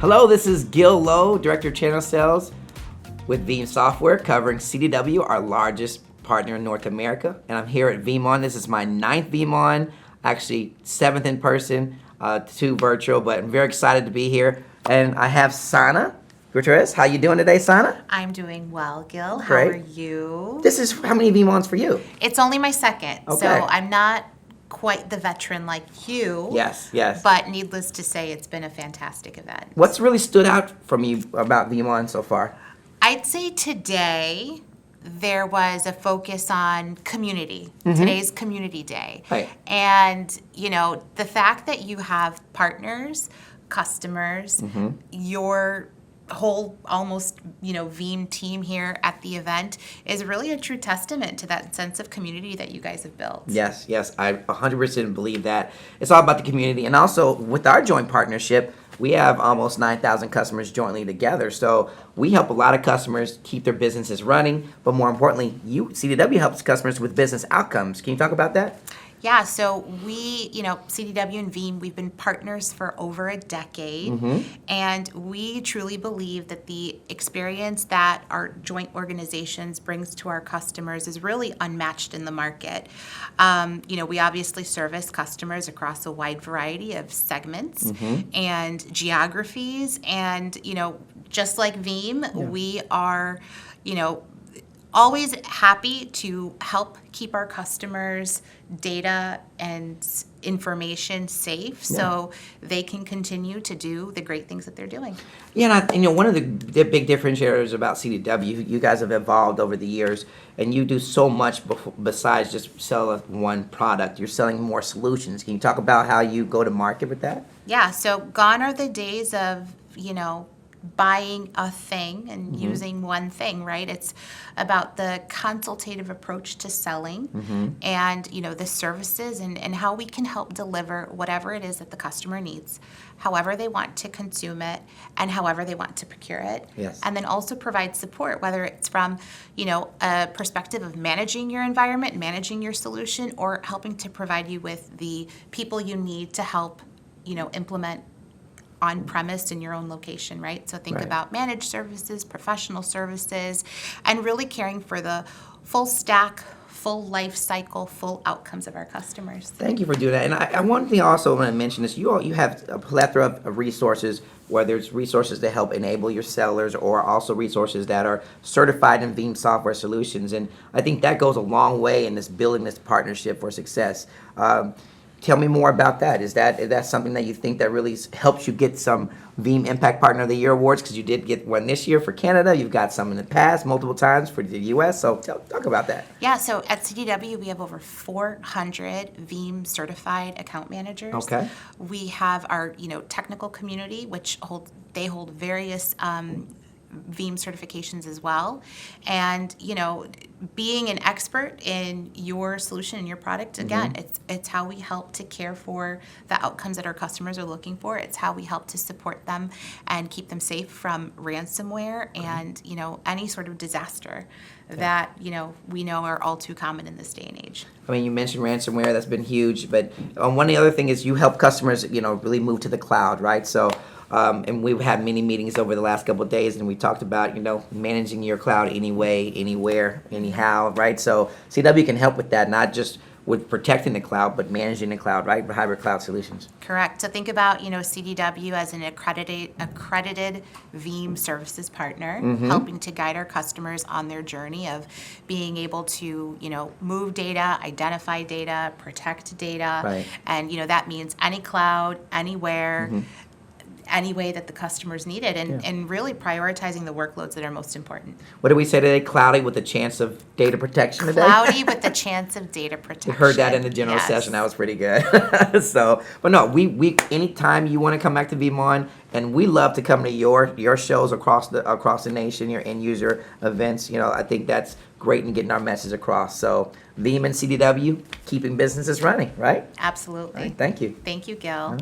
Hello, this is Gil Lowe, Director of Channel Sales with Veeam Software, covering CDW, our largest partner in North America. And I'm here at Veeam On. This is my 9th Veeam On, actually 7th in person, 2 virtual, but I'm very excited to be here. And I have Sana Gutierrez. How you doing today, Sana? I'm doing well, Gil. How Great. are you? This is, how many Veeam Ons for you? It's only my second, Okay. so I'm not quite the veteran like you. Yes, yes. But needless to say, it's been a fantastic event. What's really stood out from you about Veeam On so far? I'd say today there was a focus on community. Today's Community Day. Right. And, you know, the fact that you have partners, customers, your whole almost, you know, Veeam team here at the event is really a true testament to that sense of community that you guys have built. Yes, yes, I 100% believe that. It's all about the community. And also, with our joint partnership, we have almost 9,000 customers jointly together. So we help a lot of customers keep their businesses running. But more importantly, CDW helps customers with business outcomes. Can you talk about that? Yeah, so we, you know, CDW and Veeam, we've been partners for over a decade, and we truly believe that the experience that our joint organizations brings to our customers is really unmatched in the market. You know, we obviously service customers across a wide variety of segments and geographies, and, you know, just like Veeam, we are, you know, always happy to help keep our customers' data and information safe so they can continue to do the great things that they're doing. Yeah, and you know, one of the big differentiators about CDW, you guys have evolved over the years, and you do so much besides just sell one product. You're selling more solutions. Can you talk about how you go to market with that? Yeah, so gone are the days of, you know, buying a thing and using one thing, right? It's about the consultative approach to selling and, you know, the services and how we can help deliver whatever it is that the customer needs, however they want to consume it and however they want to procure it. Yes. And then also provide support, whether it's from, you know, a perspective of managing your environment, managing your solution, or helping to provide you with the people you need to help, you know, implement on-premise in your own location, right? So think about managed services, professional services, and really caring for the full stack, full life cycle, full outcomes of our customers. Thank you for doing that. And one thing I also want to mention is you have a plethora of resources, whether it's resources to help enable your sellers or also resources that are certified in Veeam software solutions. And I think that goes a long way in this building this partnership for success. Tell me more about that. Is that something that you think that really helps you get some Veeam Impact Partner of the Year awards? Because you did get one this year for Canada. You've got some in the past, multiple times for the U.S. So talk about that. Yeah, so at CDW, we have over 400 Veeam certified account managers. Okay. We have our, you know, technical community, which hold various Veeam certifications as well. And, you know, being an expert in your solution and your product, again, it's how we help to care for the outcomes that our customers are looking for. It's how we help to support them and keep them safe from ransomware and, you know, any sort of disaster that, you know, we know are all too common in this day and age. I mean, you mentioned ransomware. That's been huge. But one of the other thing is you help customers, you know, really move to the cloud, right? So and we've had many meetings over the last couple of days, and we talked about, you know, managing your cloud anyway, anywhere, anyhow, right? So CW can help with that, not just with protecting the cloud, but managing the cloud, right? For hybrid cloud solutions. Correct. So think about, you know, CDW as an accredited Veeam services partner, helping to guide our customers on their journey of being able to, you know, move data, identify data, protect data, Right. and, you know, that means any cloud, anywhere. Any way that the customers need it, and really prioritizing the workloads that are most important. What did we say today? Cloudy with a chance of data protection today? Cloudy with the chance of data protection. You heard that in the general session. That was pretty good. But no, we anytime you want to come back to Veeam On, and we love to come to your shows across the nation, your end user events. You know, I think that's great in getting our message across. So Veeam and CDW, keeping businesses running, right? Absolutely. Right, thank you. Thank you, Gil.